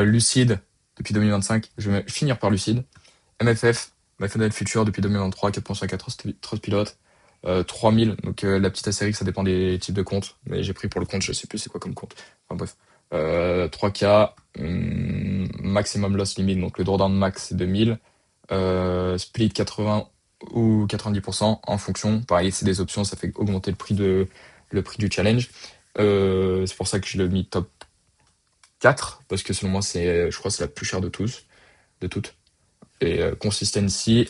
Lucid, depuis 2025, je vais finir par Lucid. MFF, MyFunded Future depuis 2023, 4.54 Trustpilot. 3000, donc la petite astérix, ça dépend des types de comptes. Mais j'ai pris pour le compte, je sais plus c'est quoi comme compte. Enfin bref. 3K, maximum loss limit, donc le drawdown max c'est 2000. Split 80 ou 90% en fonction. Pareil, c'est des options, ça fait augmenter le prix du challenge. C'est pour ça que je l'ai mis top 4, parce que selon moi, je crois que c'est la plus chère de toutes. Et consistency,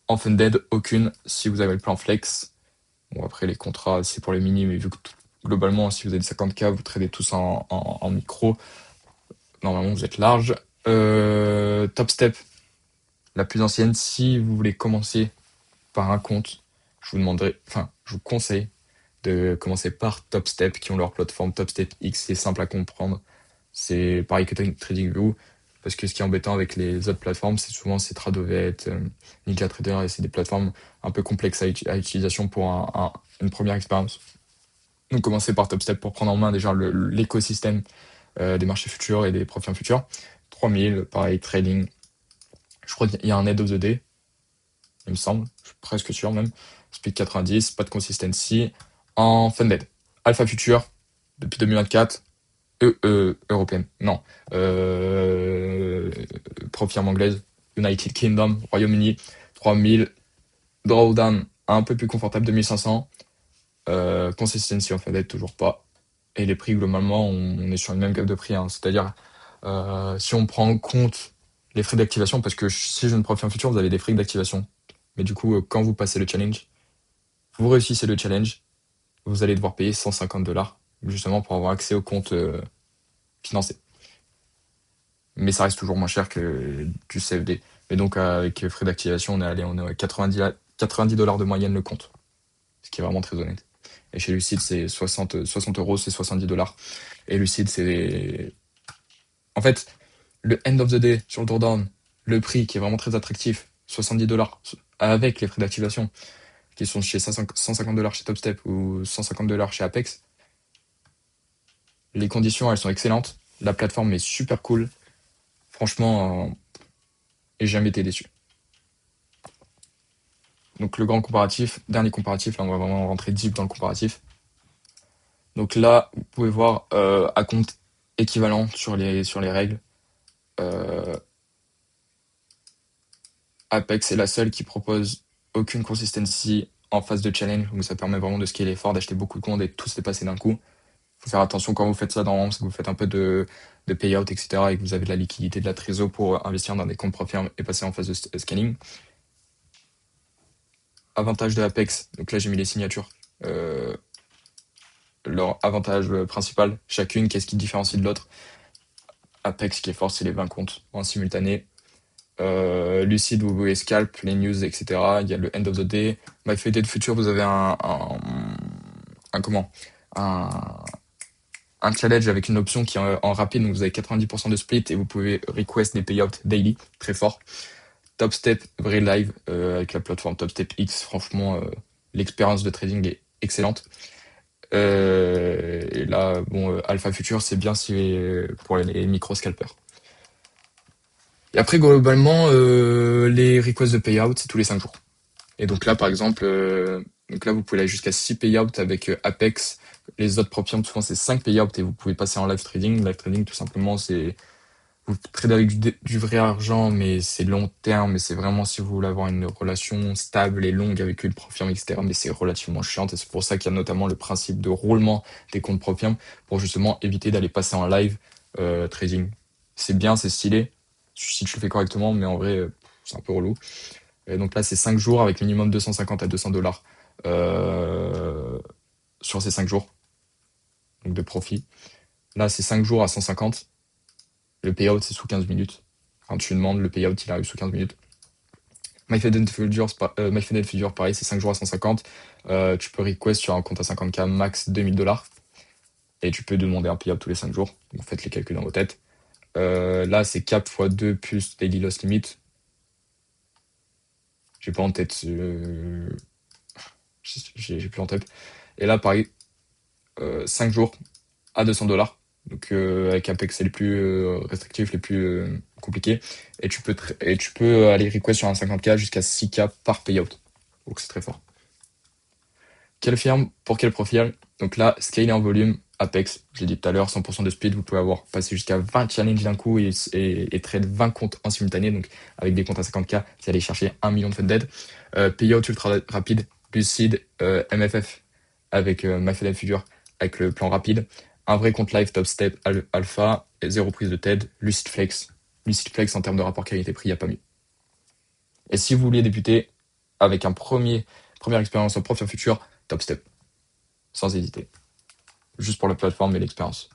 en funded, aucune. Si vous avez le plan flex, bon après les contrats, c'est pour les mini, mais vu que globalement, si vous avez 50K, vous tradez tous en micro, normalement vous êtes large. Top step, la plus ancienne, si vous voulez commencer par un compte, je vous conseille de commencer par Top Step, qui ont leur plateforme Top Step X, c'est simple à comprendre. C'est pareil que TradingView, parce que ce qui est embêtant avec les autres plateformes, c'est souvent c'est Tradovet, NinjaTrader, et c'est des plateformes un peu complexes à utilisation pour une première expérience. Donc commencez par Top Step pour prendre en main déjà l'écosystème des marchés futurs et des profils futurs. 3000, pareil, trading. Je crois qu'il y a un head of the day, il me semble, je suis presque sûr même. Split 90, pas de consistency. En funded, Alpha Future, depuis 2024, européenne, non. Prop firme anglaise, United Kingdom, Royaume-Uni, 3000. Drawdown, un peu plus confortable, 2500. Consistency en funded, toujours pas. Et les prix, globalement, on est sur une même gamme de prix, hein. C'est-à-dire, si on prend en compte les frais d'activation, parce que si je ne prop firme future, vous avez des frais d'activation. Mais du coup, quand vous passez le challenge, vous réussissez le challenge, vous allez devoir payer 150 $, justement pour avoir accès au compte financé. Mais ça reste toujours moins cher que du CFD. Mais donc, avec frais d'activation, on est à 90 $, de moyenne le compte. Ce qui est vraiment très honnête. Et chez Lucid, c'est 60 €, c'est 70 $. Et Lucid, c'est. En fait, le end of the day sur le drawdown, le prix qui est vraiment très attractif, 70 $, avec les frais d'activation, qui sont chez 150 $ chez TopStep ou 150 $ chez Apex. Les conditions, elles sont excellentes. La plateforme est super cool. Franchement, j'ai jamais été déçu. Donc le grand comparatif, dernier comparatif, là on va vraiment rentrer deep dans le comparatif. Donc là, vous pouvez voir à compte équivalent sur les règles. Apex est la seule qui propose aucune consistency en phase de challenge, donc ça permet vraiment de scaler fort, d'acheter beaucoup de comptes et de tous les passer d'un coup. Faut faire attention quand vous faites ça dans c'est que vous faites un peu de payout, etc. et que vous avez de la liquidité, de la trésor pour investir dans des comptes profirmes et passer en phase de scaling. Avantage de Apex, donc là j'ai mis les signatures. Leur avantage principal, chacune, qu'est-ce qui différencie de l'autre. Apex, qui est fort, c'est les 20 comptes en simultané. Lucid, vous voyez scalp, les news, etc. Il y a le end of the day. MyFaded Future, vous avez un challenge avec une option qui est en rapide, donc vous avez 90% de split et vous pouvez request des payouts daily, très fort. Top Step, vrai live, avec la plateforme Top Step X, franchement, l'expérience de trading est excellente. Et là, bon, Alpha Future, c'est bien pour les micro-scalpers. Et après, globalement, les requests de payout, c'est tous les 5 jours. Et donc là, par exemple, vous pouvez aller jusqu'à 6 payouts avec Apex. Les autres prop firms, souvent, c'est 5 payouts et vous pouvez passer en live trading. Live trading, tout simplement, c'est vous tradez avec du vrai argent, mais c'est long terme, mais c'est vraiment si vous voulez avoir une relation stable et longue avec une prop firm, etc. Mais c'est relativement chiant et c'est pour ça qu'il y a notamment le principe de roulement des comptes prop firm pour justement éviter d'aller passer en live trading. C'est bien, c'est stylé, si tu le fais correctement, mais en vrai, c'est un peu relou. Et donc là, c'est 5 jours avec minimum 250 à 200 $ sur ces 5 jours donc de profit. Là, c'est 5 jours à 150. Le payout, c'est sous 15 minutes. Quand tu demandes, le payout, il arrive sous 15 minutes. MyFaded Future, pareil, c'est 5 jours à 150. Tu peux request sur un compte à 50K, max 2000 $. Et tu peux demander un payout tous les 5 jours. Donc faites les calculs dans vos têtes. Là, c'est cap x 2 plus daily loss limit. J'ai pas en tête. J'ai plus en tête. Et là, pareil, 5 jours à 200 $. Donc, avec Apex, c'est les plus restrictifs, les plus compliqués. Et tu peux aller request sur un 50K jusqu'à 6K par payout. Donc, c'est très fort. Quelle firme pour quel profil? Donc là, scale en volume, Apex, j'ai dit tout à l'heure, 100% de speed, vous pouvez avoir passé jusqu'à 20 challenges d'un coup et trade 20 comptes en simultané, donc avec des comptes à 50K, c'est aller chercher 1 million de funded. Payout ultra rapide, Lucid, MFF avec MyFedel Future, avec le plan rapide. Un vrai compte live top step alpha, et zéro prise de TED, Lucid Flex. Lucid Flex en termes de rapport qualité-prix, il n'y a pas mieux. Et si vous vouliez débuter avec première expérience en profil futur, top step, sans hésiter. Juste pour la plateforme et l'expérience.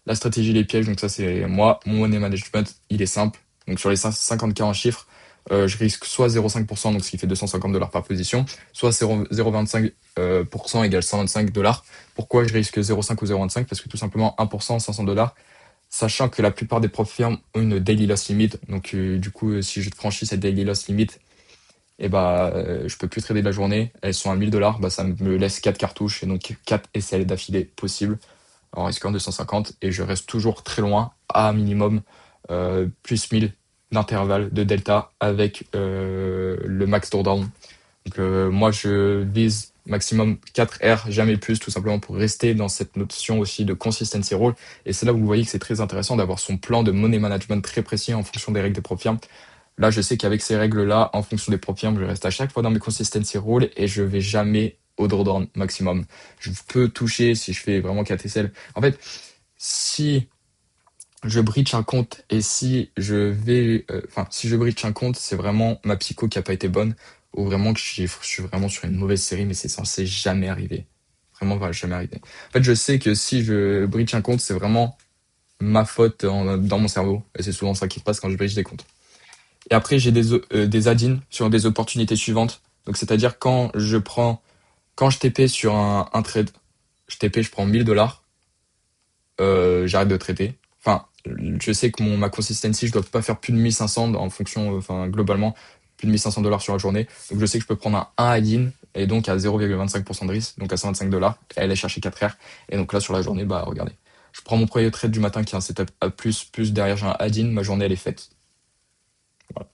La stratégie, les pièges, donc ça c'est moi, mon money management, il est simple. Donc sur les 50K en chiffres, je risque soit 0,5%, donc ce qui fait 250 $ par position, soit 0,25% égale 125 $. Pourquoi je risque 0,5 ou 0,25? Parce que tout simplement 1%, 500 $, sachant que la plupart des profs firmes ont une daily loss limit. Donc du coup, si je franchis cette daily loss limit, et bah je peux plus trader de la journée, elles sont à 1000 $, bah ça me laisse 4 cartouches et donc 4 SL d'affilée possibles en risquant 250 et je reste toujours très loin à minimum plus 1000 d'intervalle de delta avec le max drawdown. Donc moi je vise maximum 4 R, jamais plus, tout simplement pour rester dans cette notion aussi de consistency rule. Et c'est là où vous voyez que c'est très intéressant d'avoir son plan de money management très précis en fonction des règles des prop firms. Là, je sais qu'avec ces règles-là, en fonction des prop firms, je reste à chaque fois dans mes consistency rules et je vais jamais au drawdown maximum. Je peux toucher si je fais vraiment 4 SL. En fait, si je breach un compte et si je vais, si je breach un compte, c'est vraiment ma psycho qui a pas été bonne ou vraiment que je suis vraiment sur une mauvaise série, mais c'est censé jamais arriver. Vraiment, va jamais arriver. En fait, je sais que si je breach un compte, c'est vraiment ma faute dans mon cerveau et c'est souvent ça qui se passe quand je breach des comptes. Et après, j'ai des add-ins sur des opportunités suivantes. Donc, c'est-à-dire quand je TP sur un trade, je prends 1000 $, j'arrête de traiter. Enfin, je sais que ma consistency, je dois pas faire plus de 1500 en fonction, globalement, plus de 1500 $ sur la journée. Donc, je sais que je peux prendre un add-in et donc à 0,25% de risque, donc à 125 $, et aller chercher 4 R. Et donc là, sur la journée, bah, regardez. Je prends mon premier trade du matin qui est un setup A+, plus derrière j'ai un add-in, ma journée, elle est faite. Voilà.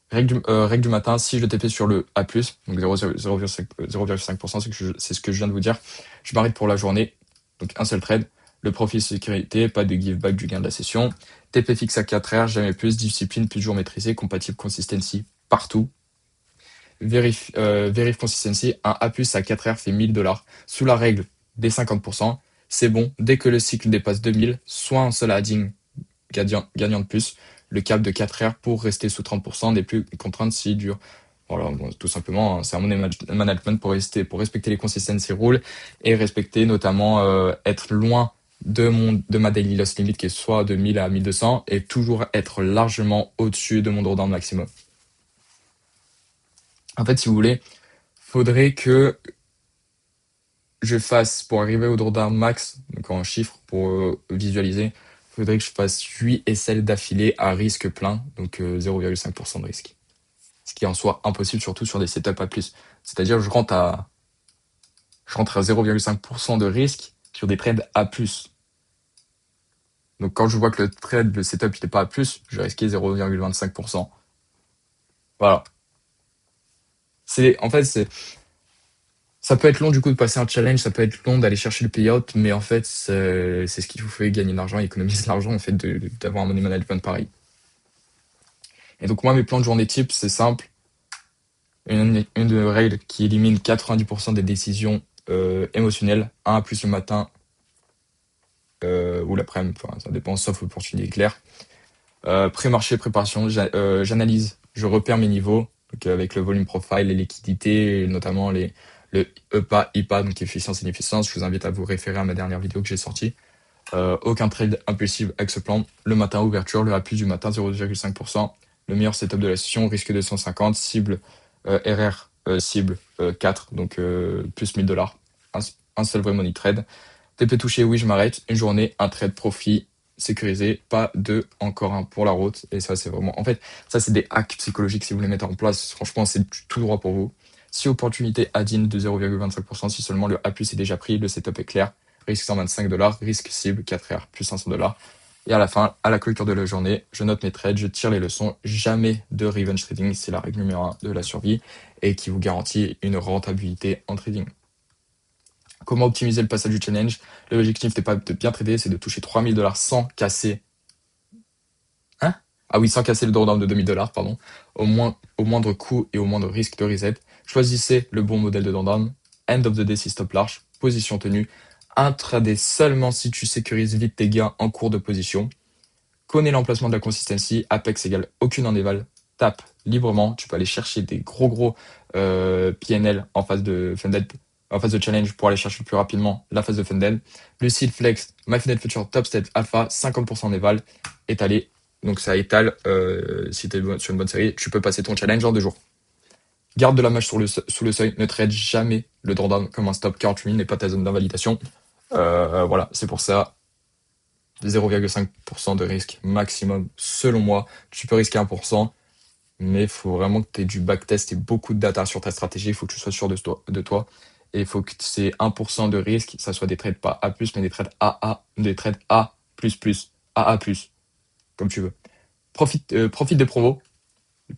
Règle du matin, si je TP sur le A+, donc 0,5%, c'est ce que je viens de vous dire, je m'arrête pour la journée, donc un seul trade, le profit sécurité, pas de give back du gain de la session, TP fixe à 4 R, jamais plus, discipline, plus jour maîtrisé, compatible consistency partout, vérif consistency, un A+, à 4 R fait 1000 $, sous la règle des 50%, c'est bon, dès que le cycle dépasse 2000, soit un seul adding gagnant de plus, le cap de 4 R pour rester sous 30% des plus contraintes s'il dure. Voilà, bon, tout simplement, hein, c'est un money management pour respecter les consistency rules et respecter notamment être loin de ma daily loss limit qui est soit de 1000 à 1200 et toujours être largement au-dessus de mon drawdown maximum. En fait, si vous voulez, faudrait que je fasse, pour arriver au drawdown max, donc en chiffres pour visualiser, faudrait que je fasse 8 SL d'affilée à risque plein, donc 0,5% de risque. Ce qui est en soi impossible, surtout sur des setups A+. C'est-à-dire je rentre à 0,5% de risque sur des trades A+. Donc quand je vois que le setup n'était pas A+, je vais risquer 0,25%. Voilà. En fait, ça peut être long du coup de passer un challenge, ça peut être long d'aller chercher le payout, mais en fait, c'est ce qui vous fait gagner de l'argent, économiser de l'argent en fait d'avoir un money management pareil. Et donc moi, mes plans de journée type, c'est simple. Une règle qui élimine 90% des décisions émotionnelles. 1 à plus le matin ou l'après-midi, ça dépend, sauf opportunité claire. Pré-marché, préparation, j'analyse, je repère mes niveaux, donc avec le volume profile, les liquidités, notamment le EPA, IPA, donc efficience et inefficience. Je vous invite à vous référer à ma dernière vidéo que j'ai sortie. Aucun trade impulsif avec ce plan. Le matin, ouverture, le A+ du matin, 0,5%. Le meilleur setup de la session, risque 250, cible RR, cible 4, donc plus 1000 $. Un seul vrai money trade. TP touché, oui, je m'arrête. Une journée, un trade profit sécurisé, pas de encore un pour la route. Et ça, c'est vraiment, en fait, ça, c'est des hacks psychologiques si vous les mettez en place. Franchement, c'est tout droit pour vous. Si opportunité add-in de 0,25%, si seulement le A+ est déjà pris, le setup est clair. Risque 125$, risque cible 4R plus 500$. Et à la fin, à la clôture de la journée, je note mes trades, je tire les leçons. Jamais de revenge trading, c'est la règle numéro 1 de la survie et qui vous garantit une rentabilité en trading. Comment optimiser le passage du challenge? L'objectif n'est pas de bien trader, c'est de toucher 3000$ sans casser. Hein? Ah oui, sans casser le drawdown de 2000$, pardon. Au moindre coût et au moindre risque de reset. Choisissez le bon modèle de drawdown. End of the day si stop large. Position tenue. Intraday seulement si tu sécurises vite tes gains en cours de position. Connais l'emplacement de la consistency. Apex égale aucune en éval. Tape librement. Tu peux aller chercher des gros PNL en phase de funded, en phase de challenge pour aller chercher plus rapidement la phase de funded. Lucid Flex, MyFunded Future, Top Step Alpha, 50% en éval. Étalé. Donc ça étale. Si tu es sur une bonne série, tu peux passer ton challenge en 2 jours. Garde de la mâche sous le seuil. Ne trade jamais le drawdown comme un stop 48 000 n'est pas ta zone d'invalidation. Voilà, c'est pour ça. 0,5% de risque maximum, selon moi. Tu peux risquer 1%, mais il faut vraiment que tu aies du backtest et beaucoup de data sur ta stratégie. Il faut que tu sois sûr de toi. Et il faut que ces 1% de risque, ça soit des trades pas A+, mais des trades AA, des trades A++, AA+, comme tu veux. Profite des promos.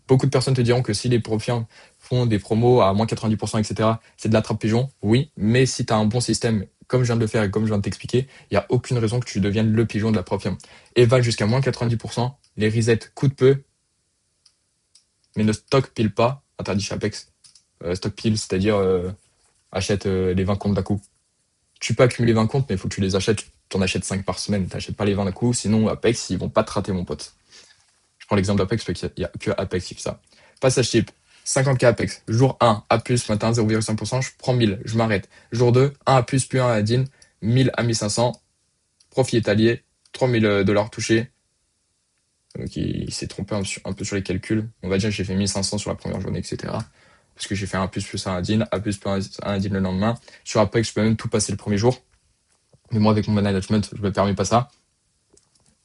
Beaucoup de personnes te diront que si les profils font des promos à moins 90%, etc., c'est de la trappe pigeon. Oui, mais si tu as un bon système, comme je viens de le faire et comme je viens de t'expliquer, il n'y a aucune raison que tu deviennes le pigeon de la profil. Et va jusqu'à moins 90%, les resets coûtent peu, mais ne stockpile pas, interdit chez Apex. Stockpile, c'est-à-dire achète les 20 comptes d'un coup. Tu peux accumuler 20 comptes, mais il faut que tu les achètes. Tu en achètes 5 par semaine. Tu n'achètes pas les 20 d'un coup, sinon Apex, ils vont pas te rater, mon pote. Je prends l'exemple d'Apex parce qu'il n'y a que Apex qui fait ça. Passage type, 50K Apex. Jour 1, A+, matin, 0,5%, je prends 1000, je m'arrête. Jour 2, 1 A+, plus 1 à DIN, 1000 à 1500. Profit étalier, 3000$ touchés. Donc il s'est trompé un peu sur les calculs. On va dire que j'ai fait 1500 sur la première journée, etc. Parce que j'ai fait 1 plus 1 à DIN, A+, plus 1 à DIN le lendemain. Sur Apex, je peux même tout passer le premier jour. Mais moi, avec mon management, je me permets pas ça.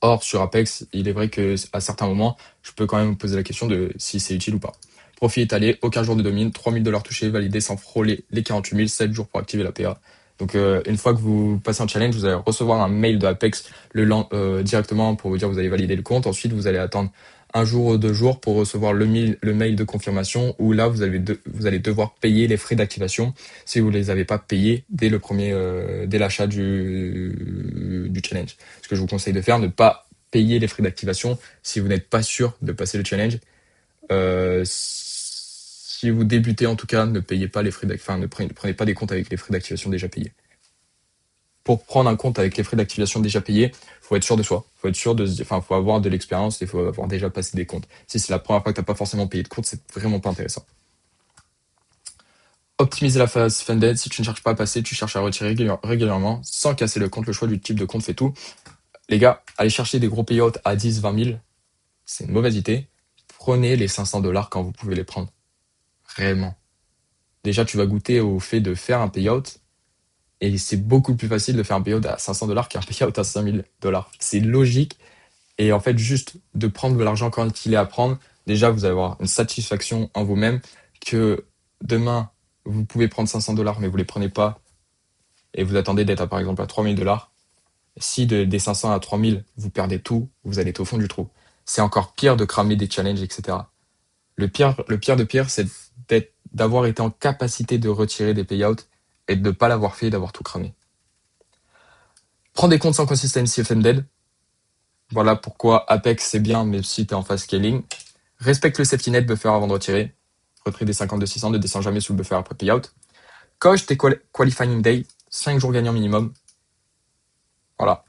Or, sur Apex, il est vrai qu'à certains moments, je peux quand même me poser la question de si c'est utile ou pas. Profit étalé, aucun jour de domine, 3000$ touchés, validé sans frôler les 48 000, 7 jours pour activer la PA. Donc, une fois que vous passez un challenge, vous allez recevoir un mail de Apex directement pour vous dire que vous allez valider le compte. Ensuite, vous allez attendre 1 jour ou 2 jours pour recevoir le mail de confirmation où là, vous allez devoir payer les frais d'activation si vous les avez pas payés dès dès l'achat du challenge. Ce que je vous conseille de faire, ne pas payer les frais d'activation si vous n'êtes pas sûr de passer le challenge. Si vous débutez, en tout cas, ne payez pas les frais d'activation, ne prenez pas des comptes avec les frais d'activation déjà payés. Pour prendre un compte avec les frais d'activation déjà payés, faut être sûr de soi. Faut avoir de l'expérience et faut avoir déjà passé des comptes. Si c'est la première fois que t'as pas forcément payé de compte, c'est vraiment pas intéressant. Optimiser la phase funded. Si tu ne cherches pas à passer, tu cherches à retirer régulièrement sans casser le compte. Le choix du type de compte fait tout. Les gars, allez chercher des gros payouts à 10, 20 000. C'est une mauvaise idée. Prenez les 500$ quand vous pouvez les prendre. Réellement. Déjà, tu vas goûter au fait de faire un payout. Et c'est beaucoup plus facile de faire un payout à 500$ qu'un payout à 5000$. C'est logique. Et en fait, juste de prendre de l'argent quand il est à prendre, déjà, vous allez avoir une satisfaction en vous-même que demain, vous pouvez prendre 500$, mais vous les prenez pas et vous attendez d'être, par exemple, à 3000$. Si des 500 à 3000, vous perdez tout, vous allez être au fond du trou. C'est encore pire de cramer des challenges, etc. Le pire de pire, c'est d'avoir été en capacité de retirer des payouts et de ne pas l'avoir fait et d'avoir tout cramé. Prends des comptes sans consistency funded. Voilà pourquoi Apex c'est bien, mais si tu es en phase scaling. Respecte le safety net buffer avant de retirer. Retrait des 50 de 600, ne descends jamais sous le buffer après payout. Coche tes qualifying day, 5 jours gagnants minimum. Voilà.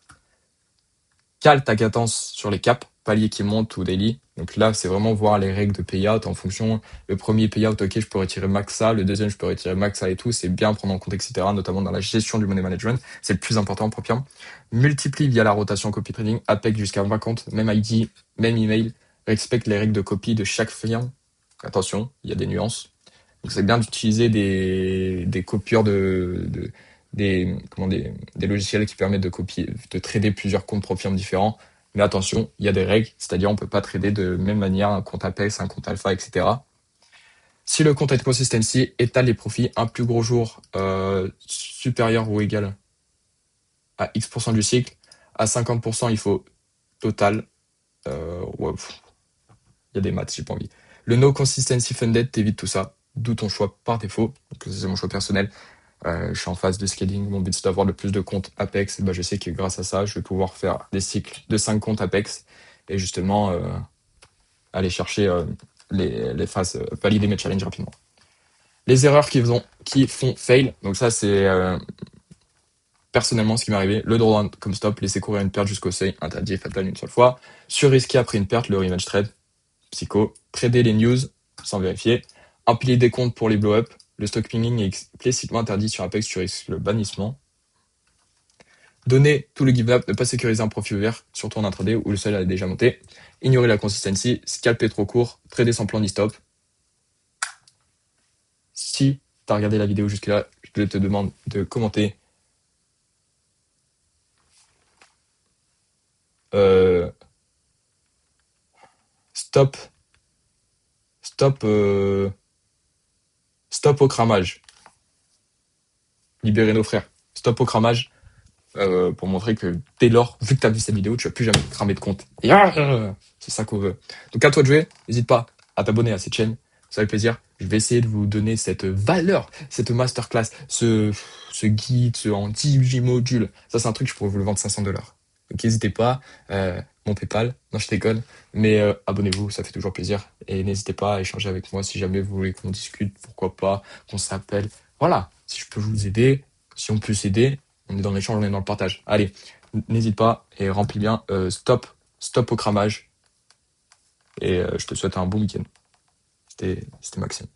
Cale ta cadence sur les caps, paliers qui montent ou daily. Donc là, c'est vraiment voir les règles de payout en fonction. Le premier payout, ok, je peux retirer max ça. Le deuxième, je peux retirer max ça et tout. C'est bien prendre en compte, etc. Notamment dans la gestion du money management. C'est le plus important, Propium. Multiplie via la rotation copy trading. Apex jusqu'à 20 comptes, même ID, même email. Respecte les règles de copie de chaque client. Attention, il y a des nuances. Donc c'est bien d'utiliser des copieurs des logiciels qui permettent de trader plusieurs comptes Profium différents. Mais attention, il y a des règles, c'est-à-dire on peut pas trader de même manière un compte Apex, un compte Alpha, etc. Si le compte consistency étale les profits un plus gros jour supérieur ou égal à X% du cycle, à 50%, il faut total. Ouais, il y a des maths, j'ai pas envie. Le no consistency funded t'évite tout ça, d'où ton choix par défaut. Donc c'est mon choix personnel. Je suis en phase de scaling. Mon but c'est d'avoir le plus de comptes Apex. Et bah, je sais que grâce à ça, je vais pouvoir faire des cycles de 5 comptes Apex et justement aller chercher les phases, valider mes challenges rapidement. Les erreurs qui font fail. Donc ça c'est personnellement ce qui m'est arrivé. Le drawdown comme stop, laisser courir une perte jusqu'au seuil, interdit, flatline une seule fois. Surrisquer après une perte, le revenge trade, psycho. Trader les news sans vérifier. Empiler des comptes pour les blow-up. Le stock pinging est explicitement interdit sur Apex, tu risques le bannissement. Donner tout le give up, ne pas sécuriser un profit ouvert, surtout en intraday où le seuil a déjà monté. Ignorer la consistency, scalper trop court, trader sans plan ni stop. Si tu as regardé la vidéo jusque-là, je te demande de commenter stop, stop, stop au cramage. Libérer nos frères. Stop au cramage. Pour montrer que dès lors, vu que tu as vu cette vidéo, tu vas plus jamais cramer de compte. Et c'est ça qu'on veut. Donc à toi de jouer, n'hésite pas à t'abonner à cette chaîne, ça fait plaisir. Je vais essayer de vous donner cette valeur, cette masterclass, ce guide, ce en 18 modules. Ça c'est un truc, je pourrais vous le vendre 500$. Donc n'hésitez pas, mon PayPal, non je déconne, mais abonnez-vous, ça fait toujours plaisir. Et n'hésitez pas à échanger avec moi si jamais vous voulez qu'on discute, pourquoi pas, qu'on s'appelle. Voilà, si je peux vous aider, si on peut s'aider, on est dans l'échange, on est dans le partage. Allez, n'hésite pas et remplis bien. Stop au cramage. Et je te souhaite un bon week-end. C'était Maxime.